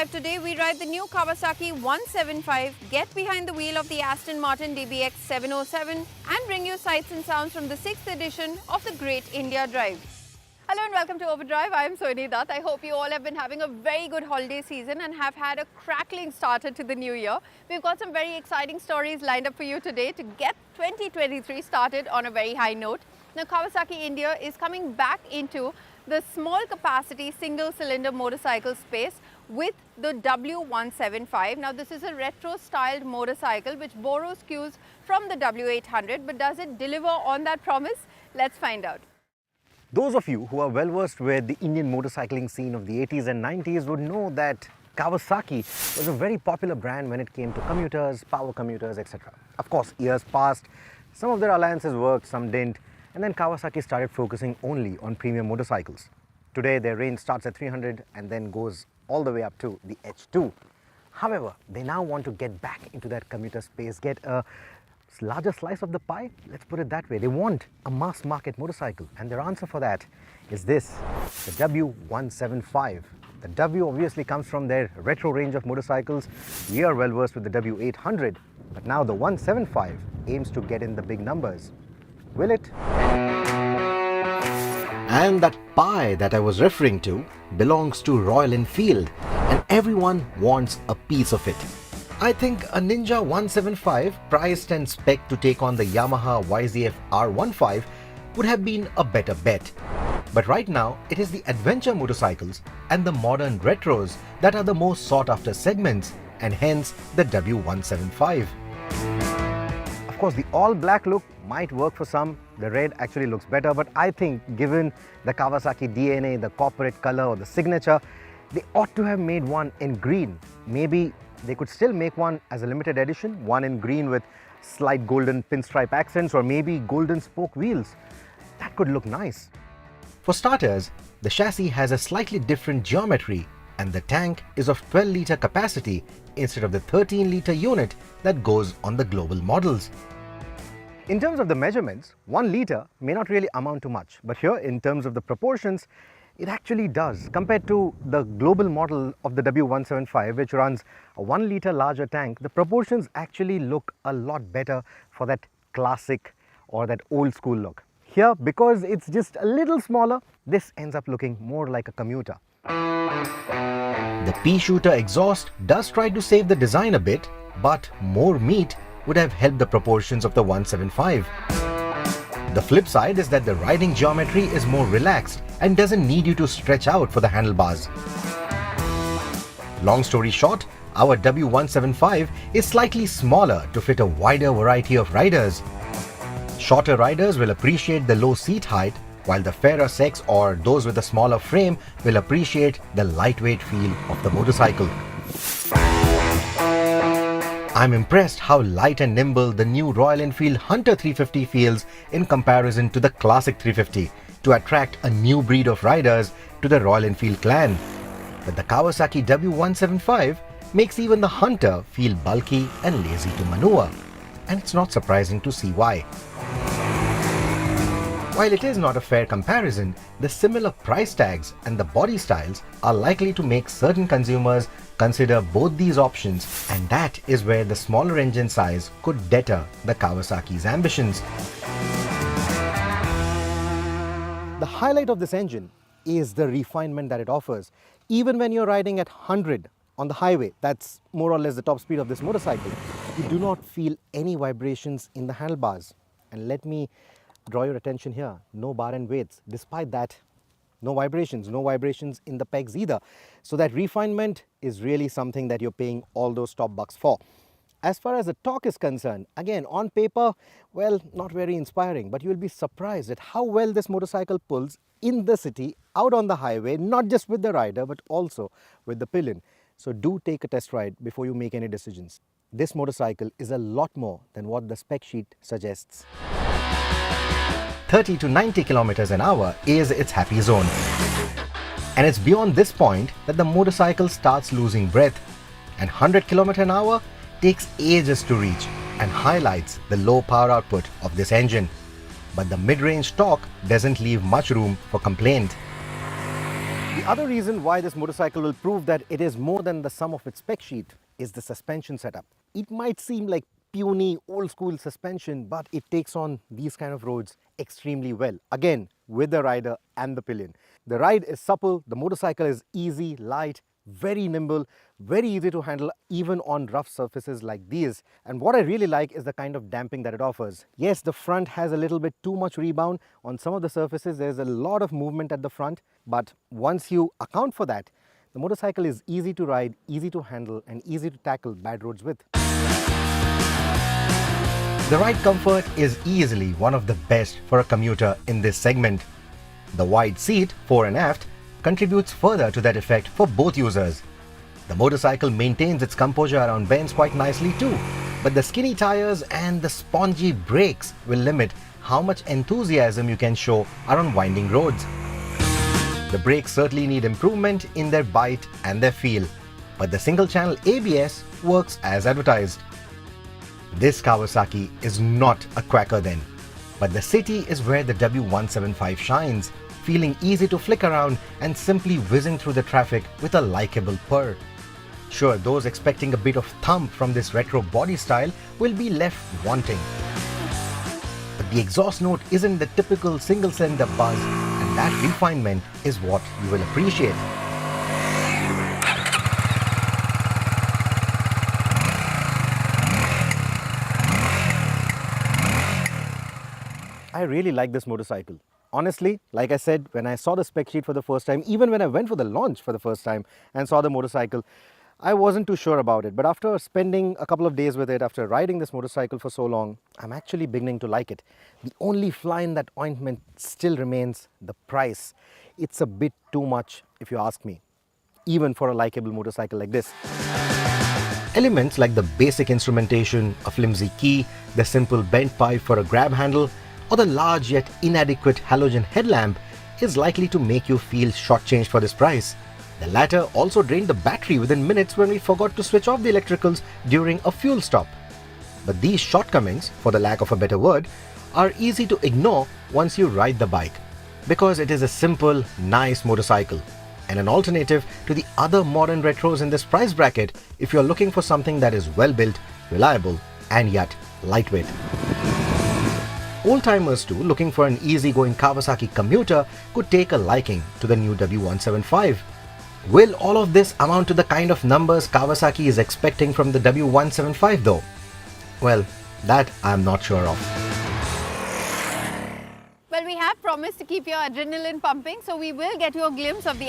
Overdrive. Today we ride the new Kawasaki 175, get behind the wheel of the Aston Martin DBX 707 and bring you sights and sounds from the 6th edition of the Great India Drive. Hello and welcome to Overdrive. I am Sohini Dutt. I hope you all have been having a very good holiday season and have had a crackling starter to the new year. We've got some very exciting stories lined up for you today to get 2023 started on a very high note. Now, Kawasaki India is coming back into the small capacity single cylinder motorcycle space with the W175. Now, this is a retro styled motorcycle which borrows cues from the W800, but does it deliver on that promise? Let's find out. Those of you who are well versed with the Indian motorcycling scene of the 80s and 90s would know that Kawasaki was a very popular brand when it came to commuters, power commuters, etc. Of course, years passed, some of their alliances worked, some didn't, and then Kawasaki started focusing only on premium motorcycles. Today, their range starts at 300 and then goes all the way up to the H2. However, they now want to get back into that commuter space, get a larger slice of the pie, let's put it that way. They want a mass market motorcycle, and their answer for that is this, the W175. The W obviously comes from their retro range of motorcycles. We are well versed with the W800, but now the 175 aims to get in the big numbers. Will it? And that pie that I was referring to belongs to Royal Enfield, and everyone wants a piece of it. I think a Ninja 175 priced and spec'd to take on the Yamaha YZF R15 would have been a better bet. But right now, it is the adventure motorcycles and the modern retros that are the most sought after segments, and hence the W175. Of course, the all black look might work for some, the red actually looks better, but I think given the Kawasaki DNA, the corporate color or the signature, they ought to have made one in green. Maybe they could still make one as a limited edition, one in green with slight golden pinstripe accents or maybe golden spoke wheels. That could look nice. For starters, the chassis has a slightly different geometry and the tank is of 12-litre capacity instead of the 13-litre unit that goes on the global models. In terms of the measurements, 1 litre may not really amount to much, but here in terms of the proportions, it actually does. Compared to the global model of the W175, which runs a 1 litre larger tank, the proportions actually look a lot better for that classic or that old school look. Here, because it's just a little smaller, this ends up looking more like a commuter. The pea-shooter exhaust does try to save the design a bit, but more meat would have helped the proportions of the 175. The flip side is that the riding geometry is more relaxed and doesn't need you to stretch out for the handlebars. Long story short, our W175 is slightly smaller to fit a wider variety of riders. Shorter riders will appreciate the low seat height, while the fairer sex or those with a smaller frame will appreciate the lightweight feel of the motorcycle. I'm impressed how light and nimble the new Royal Enfield Hunter 350 feels in comparison to the classic 350 to attract a new breed of riders to the Royal Enfield clan. But the Kawasaki W175 makes even the Hunter feel bulky and lazy to maneuver, and it's not surprising to see why. While it is not a fair comparison, the similar price tags and the body styles are likely to make certain consumers consider both these options, and that is where the smaller engine size could deter the Kawasaki's ambitions. The highlight of this engine is the refinement that it offers. Even when you're riding at 100 on the highway, that's more or less the top speed of this motorcycle, you do not feel any vibrations in the handlebars. And let me draw your attention here, no bar and weights. Despite that, no vibrations in the pegs either. So that refinement is really something that you're paying all those top bucks for. As far as the torque is concerned, again, on paper, well, not very inspiring, but you'll be surprised at how well this motorcycle pulls in the city, out on the highway, not just with the rider, but also with the pillion. So do take a test ride before you make any decisions. This motorcycle is a lot more than what the spec sheet suggests. 30 to 90 kilometers an hour is its happy zone. And it's beyond this point that the motorcycle starts losing breath, and 100 km an hour takes ages to reach and highlights the low power output of this engine. But the mid-range torque doesn't leave much room for complaint. The other reason why this motorcycle will prove that it is more than the sum of its spec sheet is the suspension setup. It might seem like puny, old school suspension, but it takes on these kind of roads extremely well. Again, with the rider and the pillion. The ride is supple, the motorcycle is easy, light, very nimble, very easy to handle even on rough surfaces like these. And what I really like is the kind of damping that it offers. Yes, the front has a little bit too much rebound. On some of the surfaces, there's a lot of movement at the front. But once you account for that, the motorcycle is easy to ride, easy to handle, and easy to tackle bad roads with. The ride comfort is easily one of the best for a commuter in this segment. The wide seat, fore and aft, contributes further to that effect for both users. The motorcycle maintains its composure around bends quite nicely too, but the skinny tires and the spongy brakes will limit how much enthusiasm you can show around winding roads. The brakes certainly need improvement in their bite and their feel, but the single-channel ABS works as advertised. This Kawasaki is not a quacker then, but the city is where the W175 shines, feeling easy to flick around and simply whizzing through the traffic with a likable purr. Sure, those expecting a bit of thump from this retro body style will be left wanting. But the exhaust note isn't the typical single-cylinder buzz, and that refinement is what you will appreciate. I really like this motorcycle. Honestly, like I said, when I saw the spec sheet for the first time, even when I went for the launch for the first time and saw the motorcycle, I wasn't too sure about it. But after spending a couple of days with it, after riding this motorcycle for so long, I'm actually beginning to like it. The only fly in that ointment still remains the price. It's a bit too much if you ask me, even for a likable motorcycle like this. Elements like the basic instrumentation, a flimsy key, the simple bent pipe for a grab handle, or the large yet inadequate halogen headlamp is likely to make you feel shortchanged for this price. The latter also drained the battery within minutes when we forgot to switch off the electricals during a fuel stop. But these shortcomings, for the lack of a better word, are easy to ignore once you ride the bike, because it is a simple, nice motorcycle and an alternative to the other modern retros in this price bracket if you're looking for something that is well built, reliable, and yet lightweight. Old-timers too, looking for an easygoing Kawasaki commuter, could take a liking to the new W175. Will all of this amount to the kind of numbers Kawasaki is expecting from the W175 though? Well, that I'm not sure of. Well, we have promised to keep your adrenaline pumping, so we will get you a glimpse of the